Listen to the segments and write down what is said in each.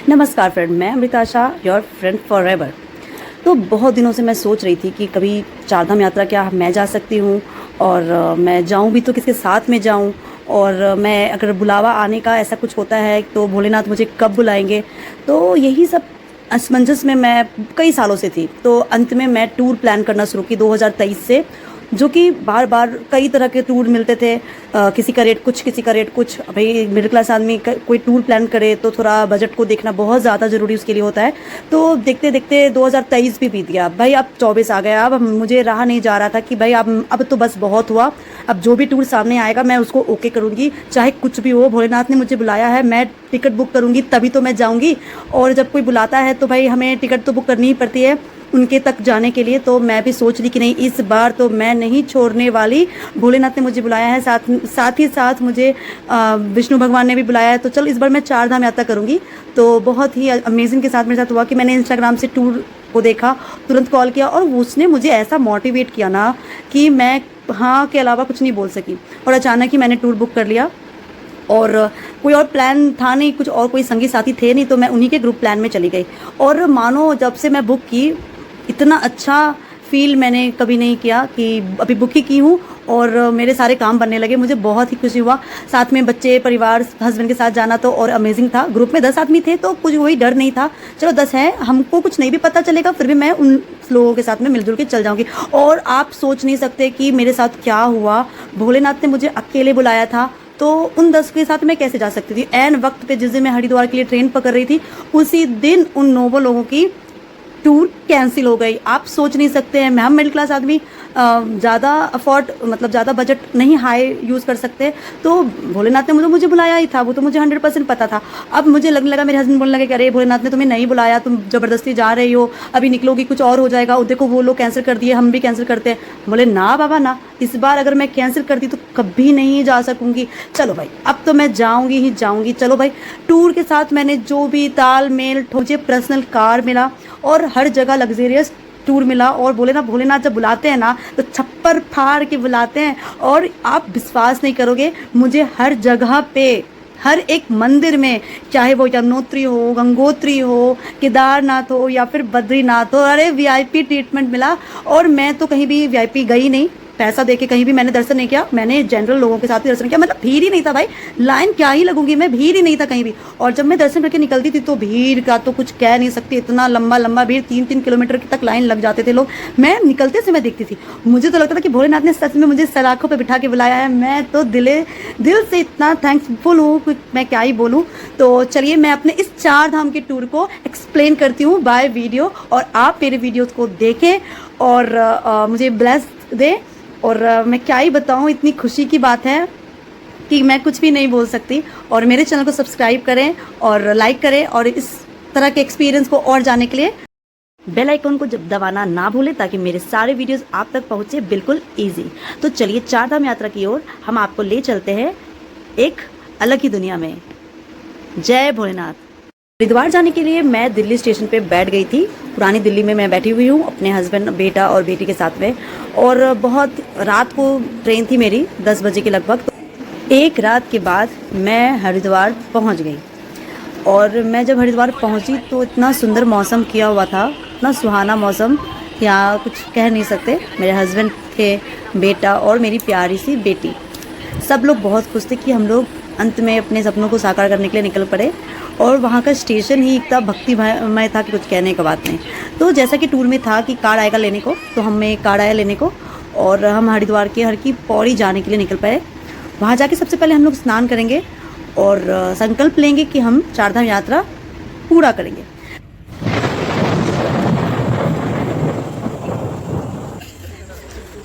नमस्कार फ्रेंड, मैं Amrita Shah, your friend for ever. तो बहुत दिनों से मैं सोच रही थी कि कभी चारधाम यात्रा क्या मैं जा सकती हूँ, और मैं जाऊँ भी तो किसके साथ में जाऊँ, और मैं अगर बुलावा आने का ऐसा कुछ होता है तो भोलेनाथ मुझे कब बुलाएंगे। तो यही सब असमंजस में मैं कई सालों से थी। तो अंत में मैं टूर प्लान करना शुरू की 2023 से, जो कि बार बार कई तरह के टूर मिलते थे। किसी का रेट कुछ, किसी का रेट कुछ। भाई मिडिल क्लास आदमी कोई टूर प्लान करे तो थोड़ा बजट को देखना बहुत ज़्यादा ज़रूरी उसके लिए होता है। तो देखते देखते 2023 भी बीत गया भाई, अब 24 आ गया। अब मुझे रहा नहीं जा रहा था कि भाई अब तो बस बहुत हुआ। अब जो भी टूर सामने आएगा मैं उसको ओके करूँगी, चाहे कुछ भी हो। भोलेनाथ ने मुझे बुलाया है, मैं टिकट बुक करूँगी तभी तो मैं जाऊँगी। और जब कोई बुलाता है तो भाई हमें टिकट तो बुक करनी ही पड़ती है उनके तक जाने के लिए। तो मैं भी सोच ली कि नहीं, इस बार तो मैं नहीं छोड़ने वाली। भोलेनाथ ने मुझे बुलाया है, साथ ही साथ मुझे विष्णु भगवान ने भी बुलाया है। तो चलो इस बार मैं चारधाम यात्रा करूँगी। तो बहुत ही अमेजिंग के साथ मेरे साथ हुआ कि मैंने इंस्टाग्राम से टूर को देखा, तुरंत कॉल किया, और उसने मुझे ऐसा मोटिवेट किया ना कि मैं हाँ के अलावा कुछ नहीं बोल सकी। और अचानक ही मैंने टूर बुक कर लिया, और कोई और प्लान था नहीं, कुछ और कोई संगी साथी थे नहीं, तो मैं उन्हीं के ग्रुप प्लान में चली गई। और मानो जब से मैं बुक की, इतना अच्छा फील मैंने कभी नहीं किया कि अभी बुक ही की हूँ और मेरे सारे काम बनने लगे। मुझे बहुत ही खुशी हुआ। साथ में बच्चे, परिवार, हस्बैंड के साथ जाना तो और अमेजिंग था। ग्रुप में 10 आदमी थे तो कुछ वही डर नहीं था। चलो 10 हैं, हमको कुछ नहीं भी पता चलेगा, फिर भी मैं उन लोगों के साथ में मिलजुल के चल जाऊँगी। और आप सोच नहीं सकते कि मेरे साथ क्या हुआ। भोलेनाथ ने मुझे अकेले बुलाया था, तो उन 10 के साथ मैं कैसे जा सकती थी। ऐन वक्त पे जिस दिन मैं हरिद्वार के लिए ट्रेन पकड़ रही थी, उसी दिन उन 9 लोगों की टूर कैंसिल हो गई। आप सोच नहीं सकते हैं, हम मिडिल क्लास आदमी ज़्यादा अफोर्ड, मतलब ज़्यादा बजट नहीं हाई यूज़ कर सकते। तो भोलेनाथ ने मुझे बुलाया ही था, वो तो मुझे 100% पता था। अब मुझे लगने लगा, मेरे हस्बैंड बोलने लगे कि अरे भोलेनाथ ने तुम्हें नहीं बुलाया, तुम ज़बरदस्ती जा रही हो, अभी निकलोगी कुछ और हो जाएगा। देखो वो लोग कैंसिल कर दिए, हम भी कैंसिल करते हैं। बोले ना बाबा ना, इस बार अगर मैं कैंसिल करती तो कभी नहीं जा सकूँगी। चलो भाई, अब तो मैं जाऊँगी ही जाऊँगी। चलो भाई, टूर के साथ मैंने जो भी तालमेल, मुझे पर्सनल कार मिला और हर जगह लग्जेरियस टूर मिला। और भोलेनाथ जब बुलाते हैं ना तो छप्पर फाड़ के बुलाते हैं। और आप विश्वास नहीं करोगे, मुझे हर जगह पे, हर एक मंदिर में, चाहे वो यमुनोत्री हो, गंगोत्री हो, केदारनाथ हो या फिर बद्रीनाथ हो, अरे वीआईपी ट्रीटमेंट मिला। और मैं तो कहीं भी वीआईपी गई नहीं, पैसा देके कहीं भी मैंने दर्शन नहीं किया। मैंने जनरल लोगों के साथ ही दर्शन किया, मतलब भीड़ ही नहीं था भाई। लाइन क्या ही लगूंगी मैं, भीड़ ही नहीं था कहीं भी। और जब मैं दर्शन करके निकलती थी तो भीड़ का तो कुछ कह नहीं सकती, इतना लंबा लंबा भीड़, 3-3 किलोमीटर तक लाइन लग जाते थे लोग। मैं निकलते से मैं देखती थी, मुझे तो लगता था कि भोलेनाथ ने सच में मुझे सलाखों पर बिठा के बुलाया है। मैं तो दिल से इतना थैंक्सफुल हूँ कि मैं क्या ही बोलूँ। तो चलिए मैं अपने इस 4 धाम के टूर को एक्सप्लेन करती हूँ बाय वीडियो, और आप मेरे वीडियोज़ को देखें और मुझे ब्लेस दें। और मैं क्या ही बताऊँ, इतनी खुशी की बात है कि मैं कुछ भी नहीं बोल सकती। और मेरे चैनल को सब्सक्राइब करें और लाइक करें, और इस तरह के एक्सपीरियंस को और जानने के लिए बेल आइकन को जब दबाना ना भूलें, ताकि मेरे सारे वीडियोस आप तक पहुंचे बिल्कुल इजी। तो चलिए चारधाम यात्रा की ओर हम आपको ले चलते हैं एक अलग ही दुनिया में। जय भोलेनाथ। हरिद्वार जाने के लिए मैं दिल्ली स्टेशन पे बैठ गई थी। पुरानी दिल्ली में मैं बैठी हुई हूँ अपने हस्बैंड, बेटा और बेटी के साथ में। और बहुत रात को ट्रेन थी मेरी, 10 बजे के लगभग। तो एक रात के बाद मैं हरिद्वार पहुँच गई। और मैं जब हरिद्वार पहुँची तो इतना सुंदर मौसम किया हुआ था, इतना सुहाना मौसम, यहाँ कुछ कह नहीं सकते। मेरे हस्बैंड थे, बेटा और मेरी प्यारी सी बेटी, सब लोग बहुत खुश थे कि हम लोग अंत में अपने सपनों को साकार करने के लिए निकल पड़े। और वहाँ का स्टेशन ही इतना भक्तिमय था कि कुछ कहने की बात नहीं। तो जैसा कि टूर में था कि कार आएगा लेने को, तो हमें कार आया लेने को, और हम हरिद्वार के हर की पौड़ी जाने के लिए निकल पाए। वहाँ जाके सबसे पहले हम लोग स्नान करेंगे और संकल्प लेंगे कि हम चारधाम यात्रा पूरा करेंगे।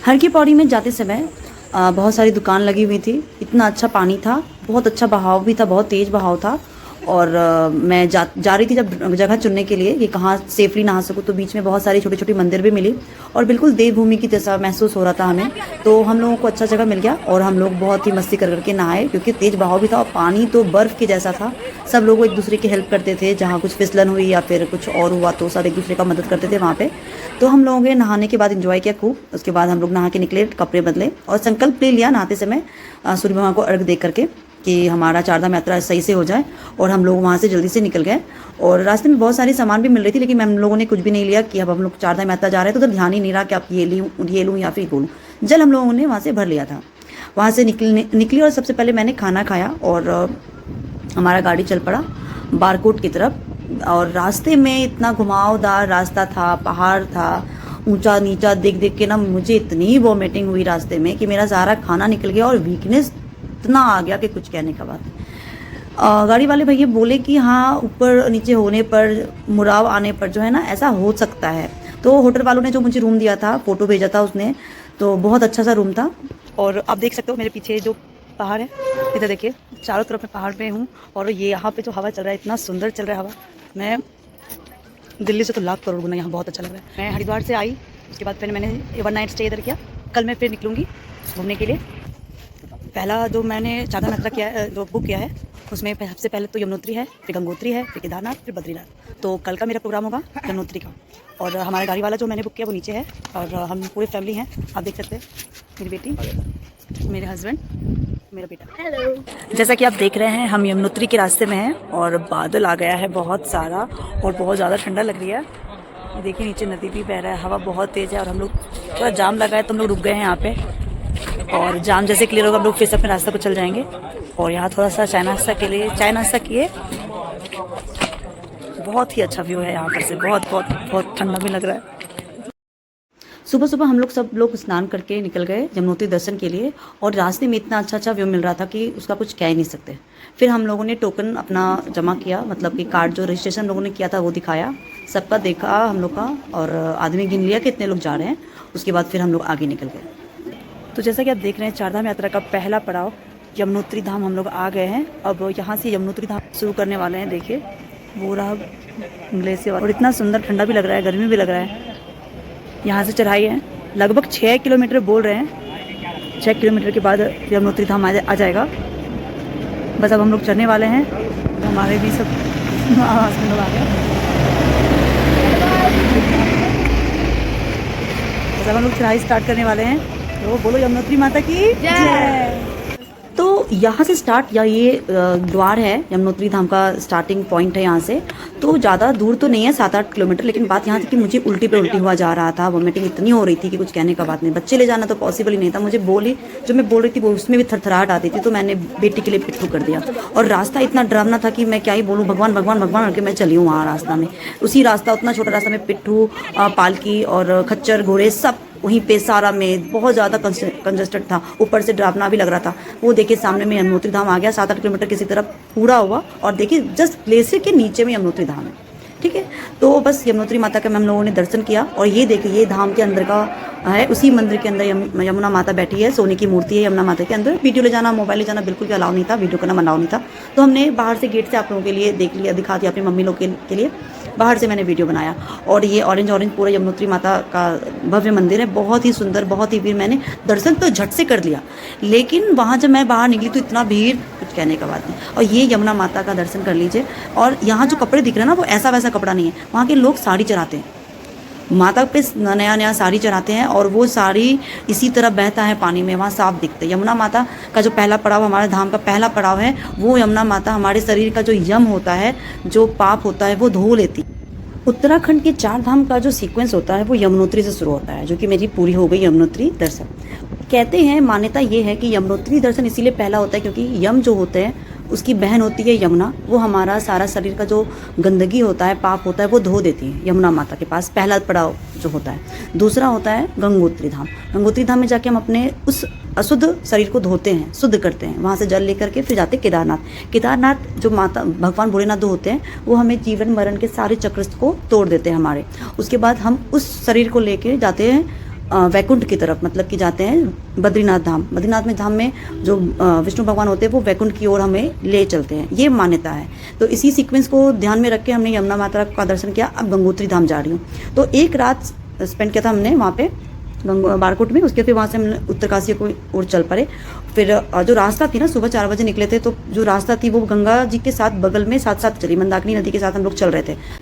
हर की पौड़ी में जाते समय बहुत सारी दुकान लगी हुई थी। इतना अच्छा पानी था, बहुत अच्छा बहाव भी था, बहुत तेज़ बहाव था। और मैं जा रही थी जब जगह चुनने के लिए कि कहाँ सेफली नहा सकूँ, तो बीच में बहुत सारी छोटी छोटी मंदिर भी मिली और बिल्कुल देवभूमि की जैसा महसूस हो रहा था हमें। तो हम लोगों को अच्छा जगह मिल गया और हम लोग बहुत ही मस्ती कर करके नहाए, क्योंकि तेज़ बहाव भी था और पानी तो बर्फ़ के जैसा था। सब लोग एक दूसरे की हेल्प करते थे, जहाँ कुछ फिसलन हुई या फिर कुछ और हुआ तो सब एक दूसरे का मदद करते थे वहाँ पे। तो हम लोगों ने नहाने के बाद एंजॉय किया खूब। उसके बाद हम लोग नहा के निकले, कपड़े बदले और संकल्प ले लिया नहाते समय सूर्य भगवान को अर्घ दे करके कि हमारा चारधाम यात्रा सही से हो जाए, और हम लोग वहाँ से जल्दी से निकल गए। और रास्ते में बहुत सारी सामान भी मिल रही थी, लेकिन हम लोगों ने कुछ भी नहीं लिया कि अब हम लोग चारधाम यात्रा जा रहे हैं, तो उधर ध्यान ही नहीं रहा कि आप ये लूँ या फिर वो लूँ। जल हम लोगों ने वहाँ से भर लिया था। वहाँ से निकली और सबसे पहले मैंने खाना खाया और हमारा गाड़ी चल पड़ा बारकोट की तरफ। और रास्ते में इतना घुमावदार रास्ता था, पहाड़ था, ऊंचा नीचा देख देख के ना मुझे इतनी वॉमिटिंग हुई रास्ते में कि मेरा सारा खाना निकल गया और वीकनेस इतना आ गया कि कुछ कहने का बात। गाड़ी वाले भैया बोले कि हाँ, ऊपर नीचे होने पर, मुड़ाव आने पर जो है ना ऐसा हो सकता है। तो होटल वालों ने जो मुझे रूम दिया था, फ़ोटो भेजा था उसने, तो बहुत अच्छा सा रूम था। और आप देख सकते हो मेरे पीछे जो पहाड़ है, इधर देखिए चारों तरफ मैं पहाड़ पे हूँ। और ये यहाँ पे जो हवा चल रहा है, इतना सुंदर चल रहा है हवा। मैं दिल्ली से तो लाख करोड़ गुना यहाँ बहुत अच्छा लग रहा है। मैं हरिद्वार से आई, उसके बाद फिर मैंने 1 नाइट स्टे इधर किया। कल मैं फिर निकलूँगी घूमने के लिए। पहला जो मैंने चारधाम यात्रा किया है, जो बुक किया है, उसमें सबसे पहले तो यमुनोत्री है, फिर गंगोत्री है, फिर केदारनाथ, फिर बद्रीनाथ। तो कल का मेरा प्रोग्राम होगा यमुनोत्री का। और हमारा गाड़ी वाला जो मैंने बुक किया वो नीचे है, और हम पूरी फैमिली हैं। आप देख सकते हैं, मेरी बेटी, मेरे हस्बैंड, मेरा बेटा। हेलो। जैसा कि आप देख रहे हैं, हम यमुनोत्री के रास्ते में हैं और बादल आ गया है बहुत सारा और बहुत ज़्यादा ठंडा लग रही है। देखिए नीचे नदी भी बह रहा है, हवा बहुत तेज़ है और हम लोग थोड़ा जाम लगा है तो हम लोग रुक गए हैं यहाँ पे। और जाम जैसे क्लियर होगा हम लोग फिर से अपने रास्ते पर चल जाएंगे। और यहाँ थोड़ा सा चाय नाश्ता किए। बहुत ही अच्छा व्यू है यहाँ पर से, बहुत बहुत बहुत ठंडा भी लग रहा है। सुबह सुबह हम लोग सब लोग स्नान करके निकल गए यमुनोत्री दर्शन के लिए। और रास्ते में इतना अच्छा व्यू मिल रहा था कि उसका कुछ कह ही नहीं सकते। फिर हम लोगों ने टोकन अपना जमा किया, मतलब कि कार्ड जो रजिस्ट्रेशन हम लोगों ने किया था वो दिखाया, सबका देखा हम लोग का, और आदमी गिन लिया कितने लोग जा रहे हैं। उसके बाद फिर हम लोग आगे निकल गए। तो जैसा कि आप देख रहे हैं, चारधाम यात्रा का पहला पड़ाव यमुनोत्री धाम हम लोग आ गए हैं। अब यहाँ से यमुनोत्री धाम शुरू करने वाले हैं। देखिए वो रहा ग्लेशियर, और इतना सुंदर, ठंडा भी लग रहा है, गर्मी भी लग रहा है। यहाँ से चढ़ाई है, लगभग 6 किलोमीटर बोल रहे हैं। 6 किलोमीटर के बाद यमुनोत्री धाम आ जाएगा। बस अब हम लोग चढ़ने वाले हैं। तो हमारे भी सब हस्बैंड लोग आ गए। बस अब हम लोग चढ़ाई स्टार्ट करने वाले हैं। तो बोलो यमुनोत्री माता की जय। तो यहाँ से स्टार्ट, या ये द्वार है यमुनोत्री धाम का, स्टार्टिंग पॉइंट है यहाँ से। तो ज़्यादा दूर तो नहीं है, 7-8 किलोमीटर। लेकिन बात यहाँ थी कि मुझे उल्टी पे उल्टी हुआ जा रहा था, वॉमिटिंग इतनी हो रही थी कि कुछ कहने का बात नहीं। बच्चे ले जाना तो पॉसिबल ही नहीं था। मुझे जो मैं बोल रही थी वो उसमें भी थरथराहट आती थी, तो मैंने बेटी के लिए पिट्ठू कर दिया। और रास्ता इतना डरावना था कि मैं क्या ही बोलूँ, भगवान भगवान भगवान करके मैं चली हूँ वहाँ रास्ता में। उसी रास्ता, उतना छोटा रास्ता में पिट्ठू, पालकी और खच्चर घोड़े सब वहीं पे, सारा में बहुत ज़्यादा कंजस्टेड था। ऊपर से डरावना भी लग रहा था। वो देखिए सामने में यमुनोत्री धाम आ गया, 7-8 किलोमीटर किसी तरफ पूरा हुआ। और देखिए जस्ट ग्लेशियर के नीचे में यमुनोत्री धाम है। ठीक है, तो बस यमुनोत्री माता का हम लोगों ने दर्शन किया। और ये देखिए, ये धाम के अंदर का है, उसी मंदिर के अंदर यमुना माता बैठी है, सोने की मूर्ति है यमुना माता के अंदर। वीडियो ले जाना, मोबाइल ले जाना बिल्कुल भी अलाउ नहीं था, वीडियो करना अलाउ नहीं था। तो हमने बाहर से गेट से आप लोगों के लिए दिखा दिया, अपनी मम्मी लोग के लिए बाहर से मैंने वीडियो बनाया। और ये ऑरेंज पूरा यमुनोत्री माता का भव्य मंदिर है, बहुत ही सुंदर, बहुत ही भीड़। मैंने दर्शन तो झट से कर लिया, लेकिन वहाँ जब मैं बाहर निकली तो इतना भीड़, कुछ कहने का बात नहीं। और ये यमुना माता का दर्शन कर लीजिए। और यहाँ जो कपड़े दिख रहे हैं ना, वो ऐसा वैसा कपड़ा नहीं है। वहाँ के लोग साड़ी चढ़ाते हैं, माता पे नया साड़ी चढ़ाते हैं, और वो साड़ी इसी तरह बहता है पानी में, वहाँ साफ दिखते हैं। यमुना माता का जो पहला पड़ाव, हमारे धाम का पहला पड़ाव है, वो यमुना माता हमारे शरीर का जो यम होता है, जो पाप होता है, वो धो लेती। उत्तराखंड के 4 धाम का जो सीक्वेंस होता है वो यमुनोत्री से शुरू होता है, जो कि मेरी पूरी हो गई यमुनोत्री दर्शन। कहते हैं, मान्यता ये है कि यमुनोत्री दर्शन इसीलिए पहला होता है क्योंकि यम जो होते हैं उसकी बहन होती है यमुना, वो हमारा सारा शरीर का जो गंदगी होता है, पाप होता है, वो धो देती है यमुना माता के पास, पहला पड़ाव जो होता है। दूसरा होता है गंगोत्री धाम। गंगोत्री धाम में जाके हम अपने उस अशुद्ध शरीर को धोते हैं, शुद्ध करते हैं। वहाँ से जल लेकर के फिर जाते हैं केदारनाथ। केदारनाथ जो माता भगवान भोलेनाथ जो होते हैं, वो हमें जीवन मरण के सारे चक्र को तोड़ देते हैं हमारे। उसके बाद हम उस शरीर को लेके जाते हैं वैकुंठ की तरफ, मतलब कि जाते हैं बद्रीनाथ धाम। बद्रीनाथ में धाम में जो विष्णु भगवान होते हैं, वो वैकुंठ की ओर हमें ले चलते हैं, ये मान्यता है। तो इसी सीक्वेंस को ध्यान में रख के हमने यमुना माता का दर्शन किया। अब गंगोत्री धाम जा रही हूँ। तो एक रात स्पेंड किया था हमने वहाँ पे बारकोट में। उसके फिर वहाँ से हम उत्तरकाशी को ओर चल पड़े। फिर जो रास्ता थी ना, सुबह 4 बजे निकले थे, तो जो रास्ता थी वो गंगा जी के साथ बगल में साथ साथ चली, मंदाकिनी नदी के साथ हम लोग चल रहे थे।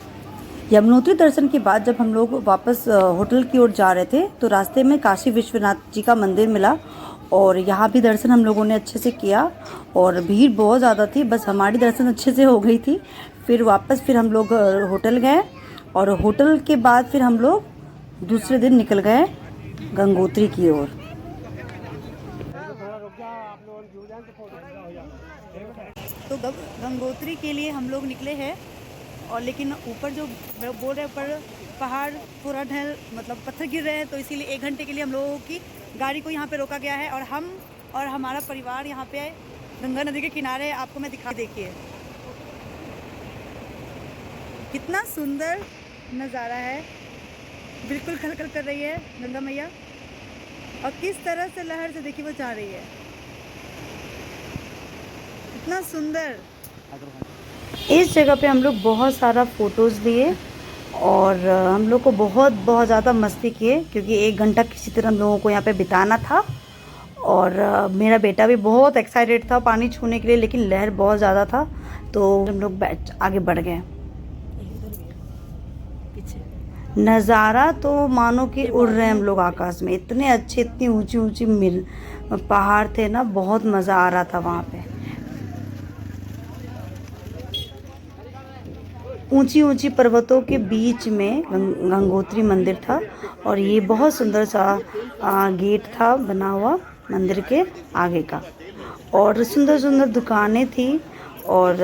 यमुनोत्री दर्शन के बाद जब हम लोग वापस होटल की ओर जा रहे थे, तो रास्ते में काशी विश्वनाथ जी का मंदिर मिला। और यहाँ भी दर्शन हम लोगों ने अच्छे से किया और भीड़ बहुत ज़्यादा थी, बस हमारी दर्शन अच्छे से हो गई थी। फिर वापस फिर हम लोग होटल गए और होटल के बाद फिर हम लोग दूसरे दिन निकल गए गंगोत्री की ओर। तो गंगोत्री के लिए हम लोग निकले हैं और लेकिन ऊपर जो बोल रहे ऊपर पहाड़ पूरा ढल मतलब पत्थर गिर रहे हैं, तो इसीलिए 1 घंटे के लिए हम लोगों की गाड़ी को यहाँ पे रोका गया है और हम और हमारा परिवार यहाँ पे गंगा नदी के किनारे है। आपको मैं दिखा, देखिए कितना सुंदर नज़ारा है, बिल्कुल खलखल कर रही है गंगा मैया और किस तरह से लहर से देखिए वो जा रही है, इतना सुंदर। इस जगह पे हम लोग बहुत सारा फ़ोटोज़ लिए और हम लोग को बहुत ज़्यादा मस्ती किए क्योंकि 1 घंटा किसी तरह हम लोगों को यहाँ पे बिताना था। और मेरा बेटा भी बहुत एक्साइटेड था पानी छूने के लिए, लेकिन लहर बहुत ज़्यादा था तो हम लोग आगे बढ़ गए। नज़ारा तो मानो कि उड़ रहे हैं हम लोग आकाश में, इतने अच्छे इतनी ऊंची ऊंची पहाड़ थे ना, बहुत मज़ा आ रहा था वहाँ पे। ऊंची ऊंची पर्वतों के बीच में गंगोत्री मंदिर था और ये बहुत सुंदर सा गेट था बना हुआ मंदिर के आगे का, और सुंदर सुंदर दुकानें थी और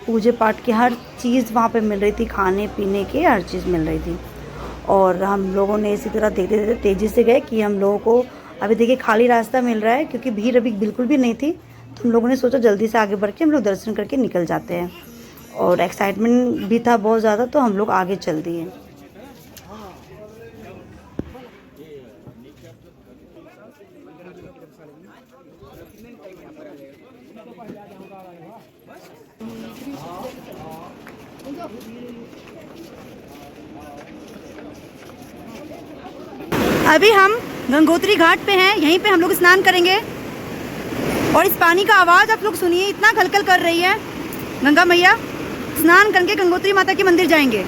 पूजे पाठ की हर चीज़ वहाँ पे मिल रही थी, खाने पीने की हर चीज़ मिल रही थी। और हम लोगों ने इसी तरह देखते देखते तेज़ी से गए कि हम लोगों को अभी देखिए खाली रास्ता मिल रहा है क्योंकि भीड़ अभी बिल्कुल भी नहीं थी, तो हम लोगों ने सोचा जल्दी से आगे बढ़ के हम लोग दर्शन करके निकल जाते हैं। और एक्साइटमेंट भी था बहुत ज़्यादा तो हम लोग आगे चल दिए। अभी हम गंगोत्री घाट पे हैं, यहीं पे हम लोग स्नान करेंगे और इस पानी का आवाज़ आप लोग सुनिए, इतना खलखल कर रही है गंगा मैया। स्नान करके गंगोत्री माता के मंदिर जाएंगे।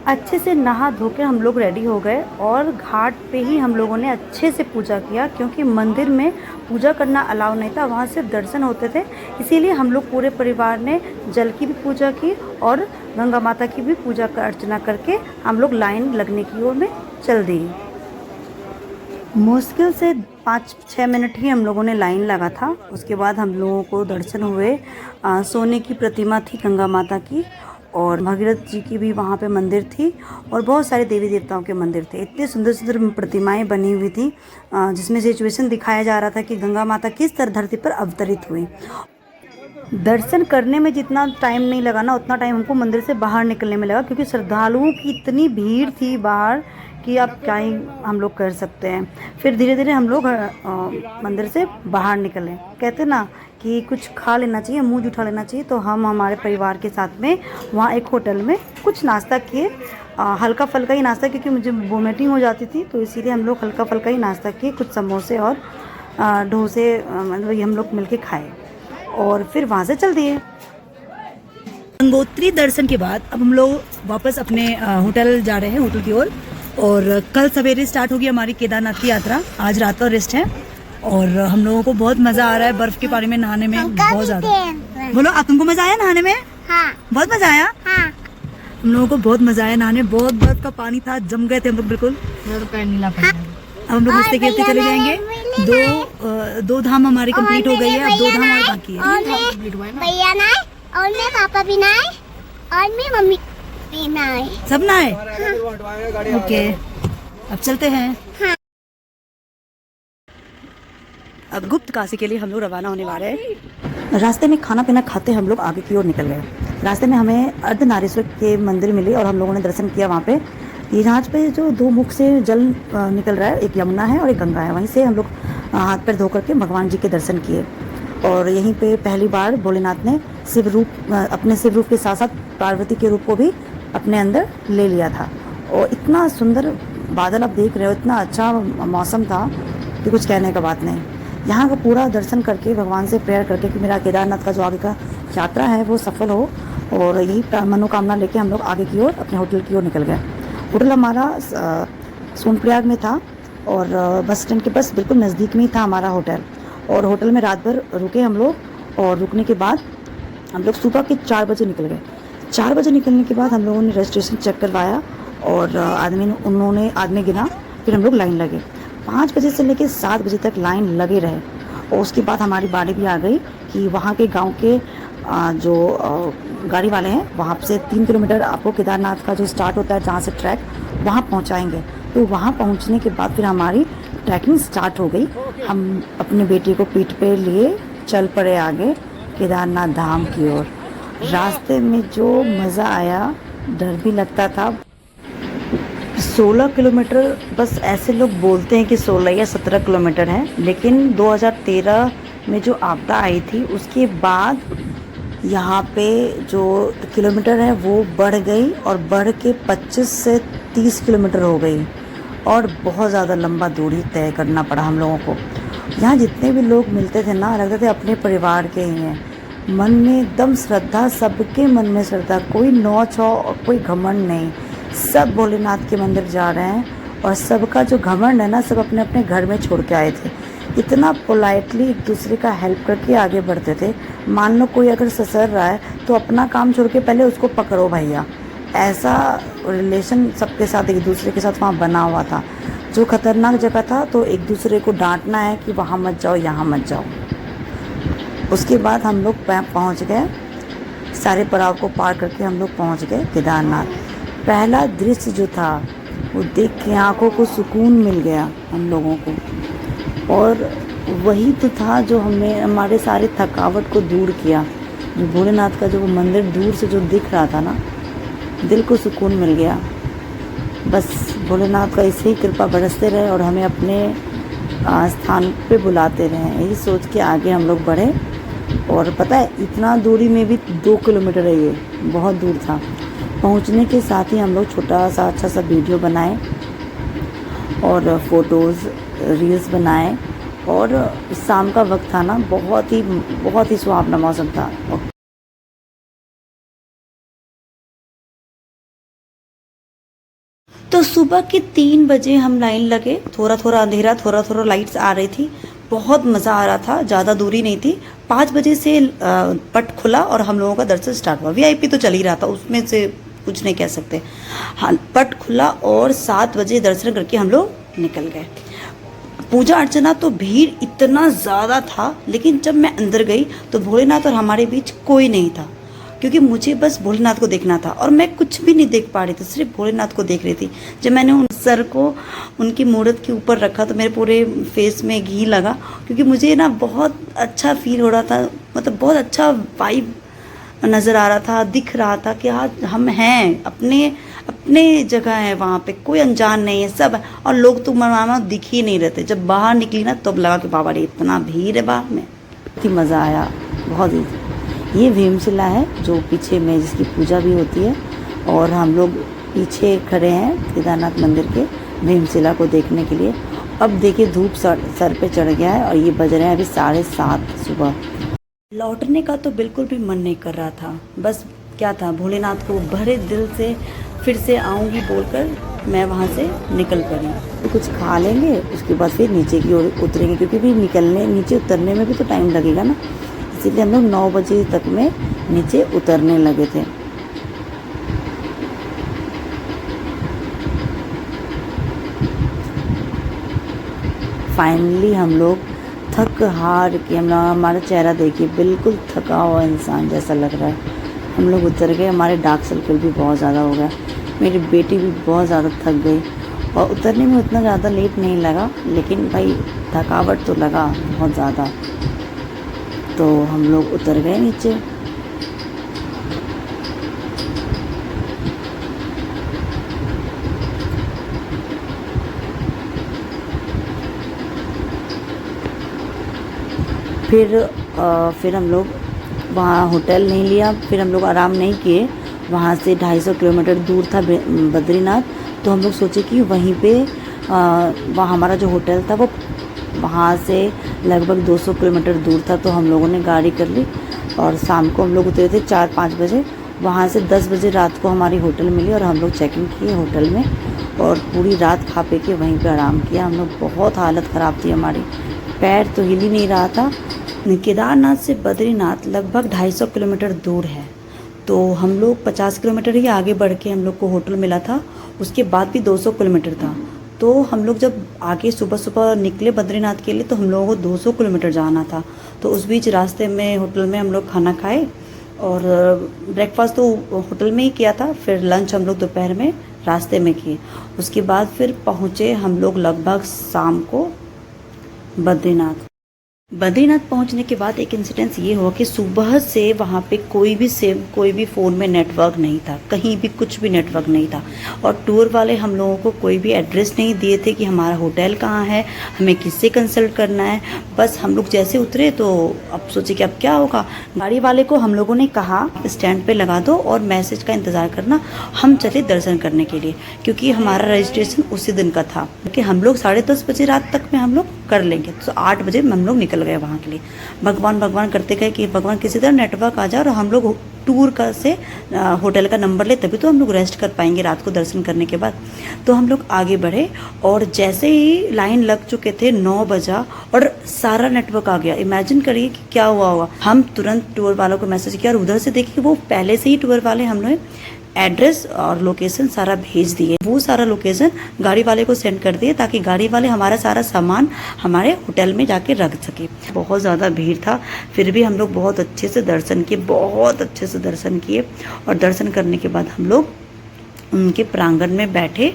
अच्छे से नहा धो के हम लोग रेडी हो गए और घाट पे ही हम लोगों ने अच्छे से पूजा किया क्योंकि मंदिर में पूजा करना अलाउ नहीं था, वहाँ सिर्फ दर्शन होते थे। इसीलिए हम लोग पूरे परिवार ने जल की भी पूजा की और गंगा माता की भी पूजा अर्चना करके हम लोग लाइन लगने की ओर में चल दिए। मुश्किल से 5-6 मिनट ही हम लोगों ने लाइन लगा था। उसके बाद हम लोगों को दर्शन हुए। सोने की प्रतिमा थी गंगा माता की और भगीरथ जी की भी वहाँ पे मंदिर थी और बहुत सारे देवी देवताओं के मंदिर थे। इतने सुंदर सुंदर प्रतिमाएं बनी हुई थी जिसमें सिचुएशन दिखाया जा रहा था कि गंगा माता किस तरह धरती पर अवतरित हुई। दर्शन करने में जितना टाइम नहीं लगा ना, उतना टाइम हमको मंदिर से बाहर निकलने में लगा क्योंकि श्रद्धालुओं की इतनी भीड़ थी बाहर कि आप क्या ही हम लोग कर सकते हैं। फिर धीरे धीरे हम लोग मंदिर से बाहर निकले। कहते ना कि कुछ खा लेना चाहिए, मुंह जुठा लेना चाहिए, तो हम हमारे परिवार के साथ में वहाँ एक होटल में कुछ नाश्ता किए, हल्का फुल्का ही नाश्ता, क्योंकि मुझे वोमिटिंग हो जाती थी तो इसीलिए हम लोग हल्का फुल्का ही नाश्ता किए। कुछ समोसे और डोसे मतलब ये हम लोग मिल के खाए और फिर वहाँ से चल दिए। गंगोत्री दर्शन के बाद अब हम लोग वापस अपने होटल जा रहे हैं, होटल की ओर। और कल सवेरे स्टार्ट होगी हमारी केदारनाथ की यात्रा। आज रात का रेस्ट है और हम लोगों को बहुत मजा आ रहा है बर्फ के पानी में नहाने में, बहुत ज्यादा। बोलो, आप तुमको मजा आया नहाने में? हाँ। बहुत मजा आया? हाँ। हम लोगों को बहुत मजा आया नहाने, बहुत बर्फ का पानी था, जम गए थे हम लोग बिल्कुल। हाँ। अब हम लोग मस्ती खेलते चले जाएंगे। दो धाम हमारी कंप्लीट हो गई है, अब 2 धाम और बाकी है। भैया नहाए और मैं पापा भी नहाए और मैं मम्मी भी नहाए, सब नहाए। हाँ। ओके, अब चलते हैं। हाँ। अब गुप्त काशी के लिए हम लोग रवाना होने वाले हैं। रास्ते में खाना पीना खाते हम लोग आगे की ओर निकल गए। रास्ते में हमें अर्धनारीश्वर के मंदिर मिले और हम लोगों ने दर्शन किया वहाँ पे। ये जहाँ पे जो 2 मुख से जल निकल रहा है, एक यमुना है और एक गंगा है, वहीं से हम लोग हाथ पैर धो करके भगवान जी के दर्शन किए। और यहीं पे पहली बार भोलेनाथ ने अपने शिव रूप के साथ साथ पार्वती के रूप को भी अपने अंदर ले लिया था। और इतना सुंदर बादल आप देख रहे हो, इतना अच्छा मौसम था कि कुछ कहने का बात नहीं। यहाँ का पूरा दर्शन करके भगवान से प्रेयर करके कि मेरा केदारनाथ का जो आगे का यात्रा है वो सफल हो, और यही मनोकामना लेके हम लोग आगे की ओर अपने होटल की ओर निकल गए। होटल हमारा सोनप्रयाग में था और बस स्टैंड के बस बिल्कुल नज़दीक में ही था हमारा होटल। और होटल में रात भर रुके हम लोग, और रुकने के बाद हम लोग सुबह के 4 बजे निकल गए। 4 बजे निकलने के बाद हम लोगों ने रजिस्ट्रेशन चेक करवाया और उन्होंने आदमी गिना, फिर हम लोग लाइन लगे। 5 बजे से लेकर 7 बजे तक लाइन लगे रहे, और उसके बाद हमारी बारी भी आ गई कि वहाँ के गांव के जो गाड़ी वाले हैं वहाँ से 3 किलोमीटर आपको केदारनाथ का जो स्टार्ट होता है जहाँ से ट्रैक, वहाँ पहुँचाएंगे। तो वहाँ पहुँचने के बाद फिर हमारी ट्रैकिंग स्टार्ट हो गई। हम अपने बेटे को पीठ पे लिए चल पड़े आगे केदारनाथ धाम की ओर। रास्ते में जो मज़ा आया, डर भी लगता था। 16 किलोमीटर, बस ऐसे लोग बोलते हैं कि 16 या 17 किलोमीटर है, लेकिन 2013 में जो आपदा आई थी उसके बाद यहाँ पे जो किलोमीटर है वो बढ़ गई, और बढ़ के 25 से 30 किलोमीटर हो गई, और बहुत ज़्यादा लंबा दूरी तय करना पड़ा हम लोगों को। यहाँ जितने भी लोग मिलते थे ना, लगते थे अपने परिवार के ही हैं। मन में एकदम श्रद्धा, सबके मन में श्रद्धा, कोई नौच हो और कोई घमंड नहीं। सब भोलेनाथ के मंदिर जा रहे हैं, और सबका जो घमंड है ना, सब अपने अपने घर में छोड़ के आए थे। इतना पोलाइटली एक दूसरे का हेल्प करके आगे बढ़ते थे। मान लो कोई अगर ससर रहा है तो अपना काम छोड़ के पहले उसको पकड़ो भैया, ऐसा रिलेशन सबके साथ एक दूसरे के साथ वहाँ बना हुआ था। जो खतरनाक जगह था तो एक दूसरे को डांटना है कि वहाँ मत जाओ, यहाँ मत जाओ। उसके बाद हम लोग पहुँच गए, सारे पड़ाव को पार करके हम लोग पहुँच गए केदारनाथ। पहला दृश्य जो था वो देख के आँखों को सुकून मिल गया हम लोगों को, और वही तो था जो हमें हमारे सारे थकावट को दूर किया। जो भोलेनाथ का जो वो मंदिर दूर से जो दिख रहा था ना, दिल को सुकून मिल गया। बस भोलेनाथ का ऐसे ही कृपा बरसते रहे और हमें अपने स्थान पे बुलाते रहे, यही सोच के आगे हम लोग बढ़े। और पता है इतना दूरी में भी 2 किलोमीटर है, ये बहुत दूर था। पहुंचने के साथ ही हम लोग छोटा सा अच्छा सा वीडियो बनाए और फ़ोटोज़ रील्स बनाए, और शाम का वक्त था ना, बहुत ही सुहावना मौसम था। तो सुबह के 3 बजे हम लाइन लगे, थोड़ा थोड़ा अंधेरा, थोड़ा थोड़ा लाइट्स आ रही थी, बहुत मज़ा आ रहा था, ज़्यादा दूरी नहीं थी। 5 बजे से पट खुला और हम लोगों का दर्शन स्टार्ट हुआ। वीआईपी तो चल ही रहा था, उसमें से कुछ नहीं कह सकते। हाँ, पट खुला और 7 बजे दर्शन करके हम लोग निकल गए। पूजा अर्चना तो भीड़ इतना ज़्यादा था, लेकिन जब मैं अंदर गई तो भोलेनाथ और हमारे बीच कोई नहीं था, क्योंकि मुझे बस भोलेनाथ को देखना था और मैं कुछ भी नहीं देख पा रही थी, सिर्फ भोलेनाथ को देख रही थी। जब मैंने उन सर को उनकी मूर्त के ऊपर रखा तो मेरे पूरे फेस में घी लगा, क्योंकि मुझे ना बहुत अच्छा फील हो रहा था, मतलब बहुत अच्छा वाइब नज़र आ रहा था, दिख रहा था कि आज हम हैं अपने जगह है, वहाँ पे कोई अनजान नहीं है सब। और लोग तो मानो दिख ही नहीं रहते। जब बाहर निकली ना तब लगा कि बाबा रे इतना भीड़ है बाहर में। बहुत ही मज़ा आया, बहुत ही। ये भीमशिला है जो पीछे में जिसकी पूजा भी होती है, और हम लोग पीछे खड़े हैं केदारनाथ मंदिर के भीमशिला को देखने के लिए। अब देखिए धूप सर पे चढ़ गया है और ये बज रहे हैं अभी 7:30 सुबह। लौटने का तो बिल्कुल भी मन नहीं कर रहा था, बस क्या था, भोलेनाथ को भरे दिल से फिर से आऊँगी बोलकर मैं वहाँ से निकल पड़ी। तो कुछ खा लेंगे, उसके बाद फिर नीचे की ओर उतरेंगे, क्योंकि भी नीचे उतरने में भी तो टाइम लगेगा ना, इसीलिए हम लोग 9 बजे तक में नीचे उतरने लगे थे। फाइनली हम लोग थक हार के, हमारा चेहरा देखिए बिल्कुल थका हुआ इंसान जैसा लग रहा है। हम लोग उतर गए, हमारे डार्क सर्कल भी बहुत ज़्यादा हो गया, मेरी बेटी भी बहुत ज़्यादा थक गई, और उतरने में उतना ज़्यादा लेट नहीं लगा, लेकिन भाई थकावट तो लगा बहुत ज़्यादा। तो हम लोग उतर गए नीचे। फिर हम लोग वहाँ होटल नहीं लिया, फिर हम लोग आराम नहीं किए। वहाँ से 250 किलोमीटर दूर था बद्रीनाथ, तो हम लोग सोचे कि वहीं पे वहाँ हमारा जो होटल था वो वहाँ से लगभग 200 किलोमीटर दूर था। तो हम लोगों ने गाड़ी कर ली और शाम को हम लोग उतरे थे 4-5 बजे। वहाँ से 10 बजे रात को हमारी होटल मिली और हम लोग चेकिंग किए होटल में और पूरी रात खा पी के वहीं पे आराम किया। हम लोग बहुत हालत ख़राब थी हमारी, पैर तो हिल ही नहीं रहा था। केदारनाथ से बद्रीनाथ लगभग 250 किलोमीटर दूर है। तो हम लोग 50 किलोमीटर ही आगे बढ़ के हम लोग को होटल मिला था। उसके बाद भी 200 किलोमीटर था। तो हम लोग जब आगे सुबह सुबह निकले बद्रीनाथ के लिए तो हम लोगों को 200 किलोमीटर जाना था। तो उस बीच रास्ते में होटल में हम लोग खाना खाए और ब्रेकफास्ट तो होटल में ही किया था। फिर लंच हम लोग दोपहर में रास्ते में किए। उसके बाद फिर पहुँचे हम लोग लगभग शाम को बद्रीनाथ। बद्रीनाथ पहुंचने के बाद एक इंसिडेंस ये हुआ कि सुबह से वहाँ पे कोई भी फ़ोन में नेटवर्क नहीं था, कहीं भी कुछ भी नेटवर्क नहीं था। और टूर वाले हम लोगों को कोई भी एड्रेस नहीं दिए थे कि हमारा होटल कहाँ है, हमें किससे कंसल्ट करना है। बस हम लोग जैसे उतरे तो अब सोचे कि अब क्या होगा। गाड़ी वाले को हम लोगों ने कहा स्टैंड पे लगा दो और मैसेज का इंतज़ार करना, हम चले दर्शन करने के लिए, क्योंकि हमारा रजिस्ट्रेशन उसी दिन का था कि हम लोग 10:30 बजे रात तक में हम लोग कर लेंगे। तो 8 बजे हम लोग निकल गए वहाँ के लिए। भगवान करते गए कि भगवान किसी तरह नेटवर्क आ जाए और हम लोग टूर का से होटल का नंबर ले, तभी तो हम लोग रेस्ट कर पाएंगे रात को दर्शन करने के बाद। तो हम लोग आगे बढ़े और जैसे ही लाइन लग चुके थे 9 बजा और सारा नेटवर्क आ गया। इमेजिन करिए कि क्या हुआ होगा। हम तुरंत टूर वालों को मैसेज किया और उधर से देखिए कि वो पहले से ही टूर वाले हम लोग एड्रेस और लोकेशन सारा भेज दिए। वो सारा लोकेशन गाड़ी वाले को सेंड कर दिए ताकि गाड़ी वाले हमारा सारा सामान हमारे होटल में जाके रख सके। बहुत ज़्यादा भीड़ था, फिर भी हम लोग बहुत अच्छे से दर्शन किए और दर्शन करने के बाद हम लोग उनके प्रांगण में बैठे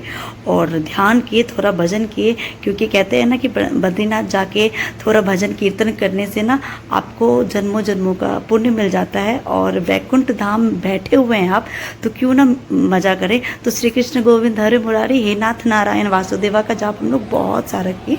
और ध्यान किए, थोड़ा भजन किए, क्योंकि कहते हैं ना कि बद्रीनाथ जाके थोड़ा भजन कीर्तन करने से ना आपको जन्मों जन्मों का पुण्य मिल जाता है। और वैकुंठ धाम बैठे हुए हैं आप, तो क्यों ना मज़ा करें। तो श्री कृष्ण गोविंद हरे मुरारी हे नाथ नारायण वासुदेवा का जाप हम लोग बहुत सारा किए।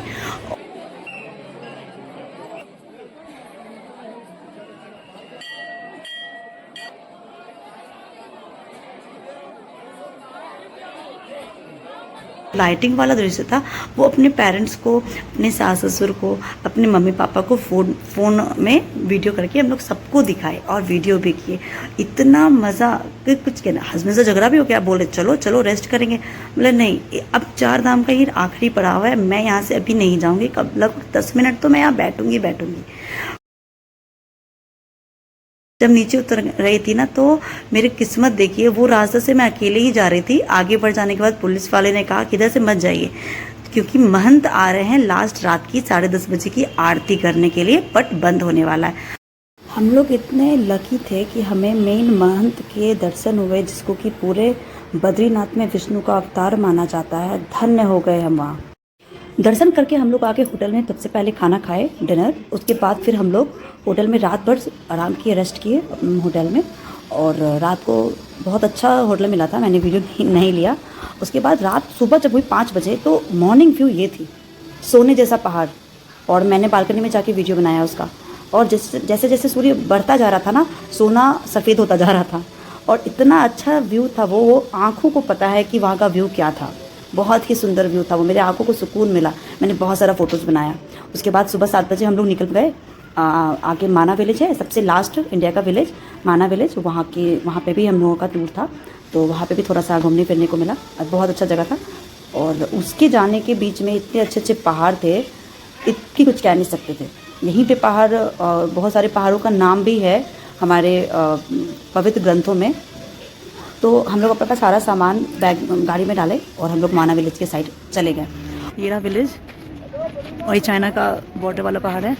लाइटिंग वाला दृश्य था। वो अपने पेरेंट्स को, अपने सास ससुर को, अपने मम्मी पापा को फ़ोन में वीडियो करके हम लोग सबको दिखाए और वीडियो भी किए। इतना मज़ा कि कुछ कहना। हस्बैंड से झगड़ा भी हो गया, बोले चलो रेस्ट करेंगे। बोले नहीं, अब 4 धाम का ही आखिरी पड़ाव है, मैं यहाँ से अभी नहीं जाऊँगी, कब लगभग 10 मिनट तो मैं यहाँ बैठूँगी। जब नीचे उतर रही थी ना तो मेरी किस्मत देखिए, वो रास्ते से मैं अकेले ही जा रही थी। आगे बढ़ जाने के बाद पुलिस वाले ने कहा कि इधर से मत जाइए, क्योंकि महंत आ रहे हैं लास्ट रात की 10:30 बजे की आरती करने के लिए, बट बंद होने वाला है। हम लोग इतने लकी थे कि हमें मेन महंत के दर्शन हुए, जिसको कि पूरे बद्रीनाथ में विष्णु का अवतार माना जाता है। धन्य हो गए हम वहाँ। दर्शन करके हम लोग आके होटल में सबसे पहले खाना खाए, डिनर। उसके बाद फिर हम लोग होटल में रात भर आराम किए, रेस्ट किए होटल में। और रात को बहुत अच्छा होटल मिला था, मैंने वीडियो नहीं लिया। उसके बाद सुबह जब हुई 5 बजे तो मॉर्निंग व्यू ये थी, सोने जैसा पहाड़। और मैंने बालकनी में जाके वीडियो बनाया उसका। और जैसे जैसे सूर्य बढ़ता जा रहा था ना, सोना सफ़ेद होता जा रहा था। और इतना अच्छा व्यू था वो आँखों को पता है कि वहाँ का व्यू क्या था। बहुत ही सुंदर व्यू था वो, मेरे आंखों को सुकून मिला। मैंने बहुत सारा फ़ोटोज़ बनाया। उसके बाद सुबह 7 बजे हम लोग निकल गए। आगे माना विलेज है, सबसे लास्ट इंडिया का विलेज माना विलेज। वहाँ पे भी हम लोगों का टूर था, तो वहाँ पे भी थोड़ा सा घूमने फिरने को मिला। बहुत अच्छा जगह था। और उसके जाने के बीच में इतने अच्छे अच्छे पहाड़ थे कि कुछ कह नहीं सकते थे। यहीं पे पहाड़, बहुत सारे पहाड़ों का नाम भी है हमारे पवित्र ग्रंथों में। तो हम लोग अपना सारा सामान बैग गाड़ी में डाले और हम लोग माना विलेज के साइड चले गए। ये रहा विलेज और ये चाइना का बॉर्डर वाला पहाड़ है।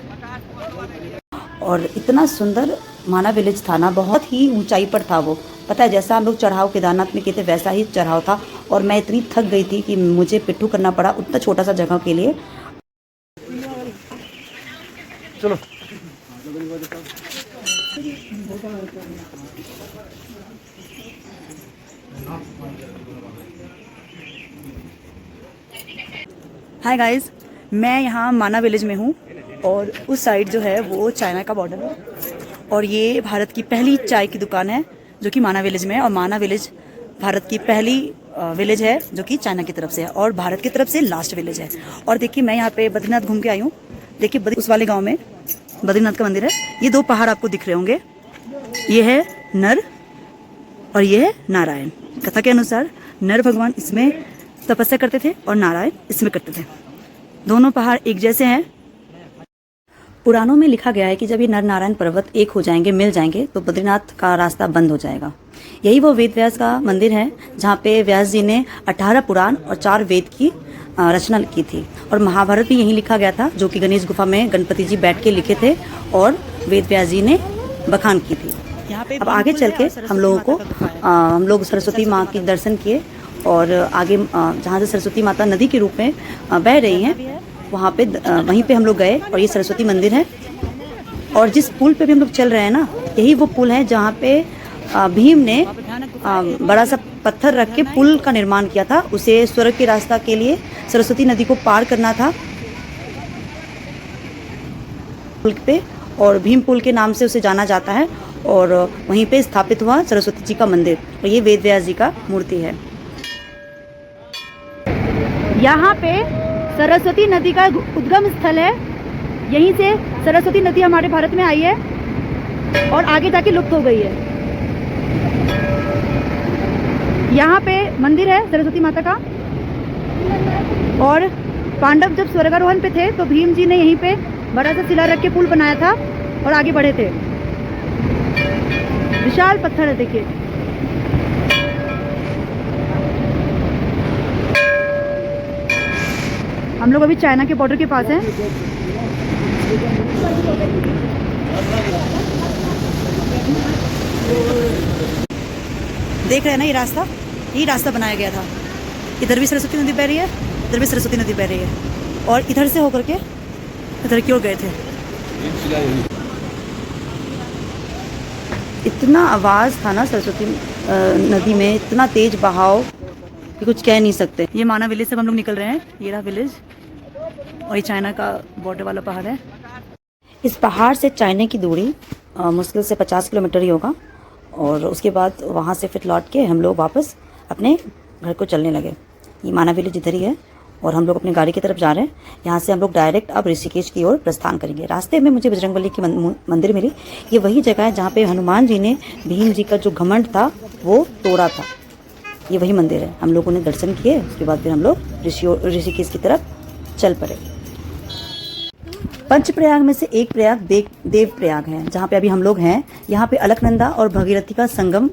और इतना सुंदर माना विलेज था ना, बहुत ही ऊंचाई पर था वो। पता है, जैसा हम लोग चढ़ाव केदारनाथ में किए थे वैसा ही चढ़ाव था। और मैं इतनी थक गई थी कि मुझे पिट्ठू करना पड़ा उतना छोटा सा जगह के लिए। चलो हाय गाइस, मैं यहाँ माना विलेज में हूँ और उस साइड जो है वो चाइना का बॉर्डर है। और ये भारत की पहली चाय की दुकान है जो कि माना विलेज में है। और माना विलेज भारत की पहली विलेज है जो कि चाइना की तरफ से है और भारत की तरफ से लास्ट विलेज है। और देखिए, मैं यहाँ पे बद्रीनाथ घूम के आई हूँ देखिए उस वाले गांव में बद्रीनाथ का मंदिर है। ये 2 पहाड़ आपको दिख रहे होंगे, ये है नर और ये है नारायण। कथा के अनुसार नर भगवान इसमें तपस्या करते थे और नारायण इसमें करते थे। दोनों पहाड़ एक जैसे हैं। पुराणों में लिखा गया है कि जब ये नर नारायण पर्वत एक हो जाएंगे, मिल जाएंगे, तो बद्रीनाथ का रास्ता बंद हो जाएगा। यही वो वेद व्यास का मंदिर है जहाँ पे व्यास जी ने 18 पुराण और 4 वेद की रचना की थी। और महाभारत भी यहीं लिखा गया था, जो कि गणेश गुफा में गणपति जी बैठ के लिखे थे और वेद व्यास जी ने बखान की थी। अब आगे चल के हम लोग सरस्वती माँ के दर्शन किए और आगे जहाँ से सरस्वती माता नदी के रूप में बह रही हैं, वहीं पे हम लोग गए और ये सरस्वती मंदिर है। और जिस पुल पे भी हम लोग चल रहे हैं ना, यही वो पुल है जहाँ पे भीम ने बड़ा सा पत्थर रख के पुल का निर्माण किया था। उसे स्वर्ग के रास्ता के लिए सरस्वती नदी को पार करना था पुल पे, और भीम पुल के नाम से उसे जाना जाता है। और वहीं पे स्थापित हुआ सरस्वती जी का मंदिर और ये वेद व्यास जी का मूर्ति है। यहाँ पे सरस्वती नदी का उद्गम स्थल है। यहीं से सरस्वती नदी हमारे भारत में आई है और आगे जाके लुप्त हो गई है। यहाँ पे मंदिर है सरस्वती माता का। और पांडव जब स्वर्गारोहण पे थे तो भीम जी ने यहीं पे बड़ा सा शिला रख के पुल बनाया था और आगे बढ़े थे। विशाल पत्थर है, देखिए। हम लोग अभी चाइना के बॉर्डर के पास हैं। देख रहे हैं ना, यही रास्ता बनाया गया था। इधर भी सरस्वती नदी बह रही है, इधर भी सरस्वती नदी बह रही है, और इधर से होकर के इधर की ओर गए थे। इतना आवाज़ था ना सरस्वती नदी में, इतना तेज बहाव कि कुछ कह नहीं सकते। ये माना विलेज से हम लोग निकल रहे हैं, ये रहा विलेज, और ये चाइना का बॉर्डर वाला पहाड़ है। इस पहाड़ से चाइना की दूरी मुश्किल से 50 किलोमीटर ही होगा। और उसके बाद वहाँ से फिर लौट के हम लोग वापस अपने घर को चलने लगे। ये माना विलेज इधर ही है और हम लोग अपनी गाड़ी की तरफ जा रहे हैं। यहाँ से हम लोग डायरेक्ट अब ऋषिकेश की ओर प्रस्थान करेंगे। रास्ते में मुझे बजरंगबली की मंदिर मिली। ये वही जगह है जहाँ पे हनुमान जी ने भीम जी का जो घमंड था वो तोड़ा था। ये वही मंदिर है। हम लोगों ने दर्शन किए, उसके बाद फिर हम लोग ऋषिकेश की तरफ चल पड़े। पंचप्रयाग में से एक प्रयाग देव प्रयाग है, जहाँ पे अभी हम लोग हैं। यहाँ पे अलकनंदा और भगीरथी का संगम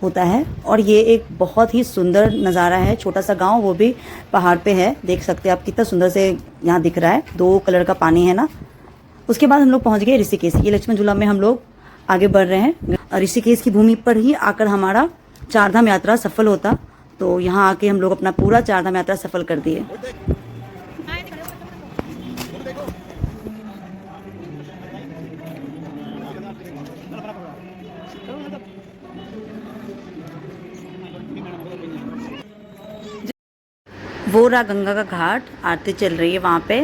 होता है और ये एक बहुत ही सुंदर नज़ारा है। छोटा सा गांव, वो भी पहाड़ पे है। देख सकते हैं आप कितना सुंदर से यहाँ दिख रहा है, 2 कलर का पानी है ना। उसके बाद हम लोग पहुँच गए ऋषिकेश। ये लक्ष्मण झूला में हम लोग आगे बढ़ रहे हैं। ऋषिकेश की भूमि पर ही आकर हमारा 4 धाम यात्रा सफल होता, तो यहाँ आके हम लोग अपना पूरा 4 धाम यात्रा सफल कर दिए। वो रहा गंगा का घाट, आरती चल रही है वहाँ पे,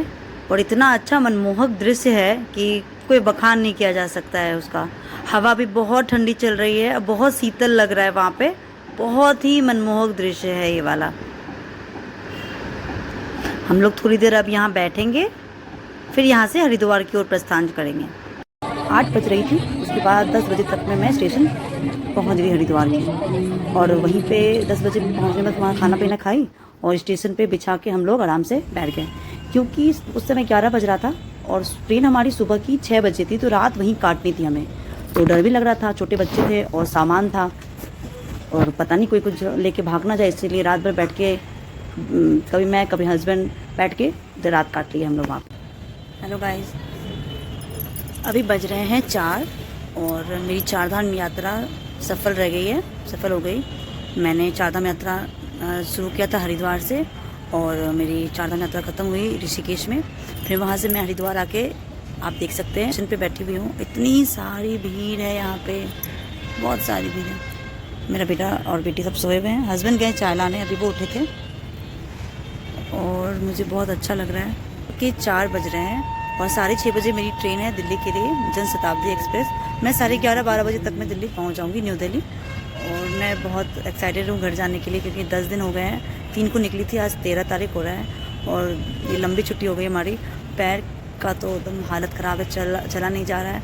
और इतना अच्छा मनमोहक दृश्य है कि कोई बखान नहीं किया जा सकता है उसका। हवा भी बहुत ठंडी चल रही है, बहुत शीतल लग रहा है वहाँ पे। बहुत ही मनमोहक दृश्य है ये वाला। हम लोग थोड़ी देर अब यहाँ बैठेंगे, फिर यहाँ से हरिद्वार की ओर प्रस्थान करेंगे। 8 बज रही थी, उसके बाद 10 बजे तक में मैं स्टेशन पहुँच गई हरिद्वार की। और वहीं पे 10 बजे पहुँचने में वहाँ खाना पीना खाई और स्टेशन पे बिछा के हम लोग आराम से बैठ गए, क्योंकि उस समय 11 बज रहा था और ट्रेन हमारी सुबह की 6 बजे थी, तो रात वहीं काटनी थी हमें। तो डर भी लग रहा था, छोटे बच्चे थे और सामान था, और पता नहीं कोई कुछ लेके भाग ना जाए, इसलिए रात भर बैठ के कभी मैं कभी हस्बैंड बैठ के रात काट ली हम लोग वहाँ पे। हेलो गाइस, अभी बज रहे हैं 4 और मेरी 4 धाम यात्रा सफल हो गई। मैंने 4 धाम यात्रा शुरू किया था हरिद्वार से, और मेरी 4 धाम यात्रा ख़त्म हुई ऋषिकेश में। फिर वहाँ से मैं हरिद्वार आके, आप देख सकते हैं, स्टेशन पे बैठी हुई हूँ। इतनी सारी भीड़ है यहाँ पे, बहुत सारी भीड़ है। मेरा बेटा और बेटी सब सोए हुए हैं। हस्बैंड गए चाय लाने, अभी वो उठे थे, और मुझे बहुत अच्छा लग रहा है कि 4 बज रहे हैं और 6:30 बजे मेरी ट्रेन है दिल्ली के लिए, जनशताब्दी एक्सप्रेस। मैं 11:30-12 बजे तक मैं दिल्ली पहुँच जाऊँगी, न्यू दिल्ली। और मैं बहुत एक्साइटेड हूँ घर जाने के लिए, क्योंकि 10 दिन हो गए हैं। 3 को निकली थी, आज 13 तारीख हो रहा है और ये लंबी छुट्टी हो गई हमारी। पैर का तो एकदम हालत ख़राब है, चला नहीं जा रहा है।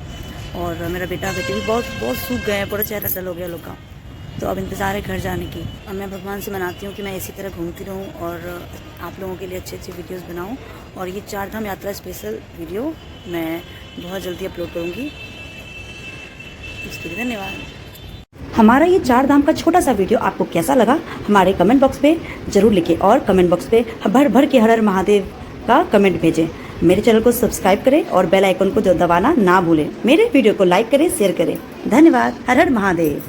और मेरा बेटा बेटी भी बहुत सूख गए हैं, पूरा चेहरा डल हो गया लोग का। तो अब इंतज़ार है घर जाने की। और मैं भगवान से मनाती हूँ कि मैं इसी तरह घूमती रहूँ और आप लोगों के लिए अच्छी अच्छी वीडियोस बनाऊँ। और ये 4 धाम यात्रा स्पेशल वीडियो मैं बहुत जल्दी अपलोड करूँगी। इसके लिए धन्यवाद। हमारा ये 4 धाम का छोटा सा वीडियो आपको कैसा लगा हमारे कमेंट बॉक्स पे ज़रूर लिखें, और कमेंट बॉक्स पे भर भर के हर हर महादेव का कमेंट भेजें। मेरे चैनल को सब्सक्राइब करें और बेल आइकन को दबाना ना भूलें। मेरे वीडियो को लाइक करें, शेयर करें। धन्यवाद। हर हर महादेव।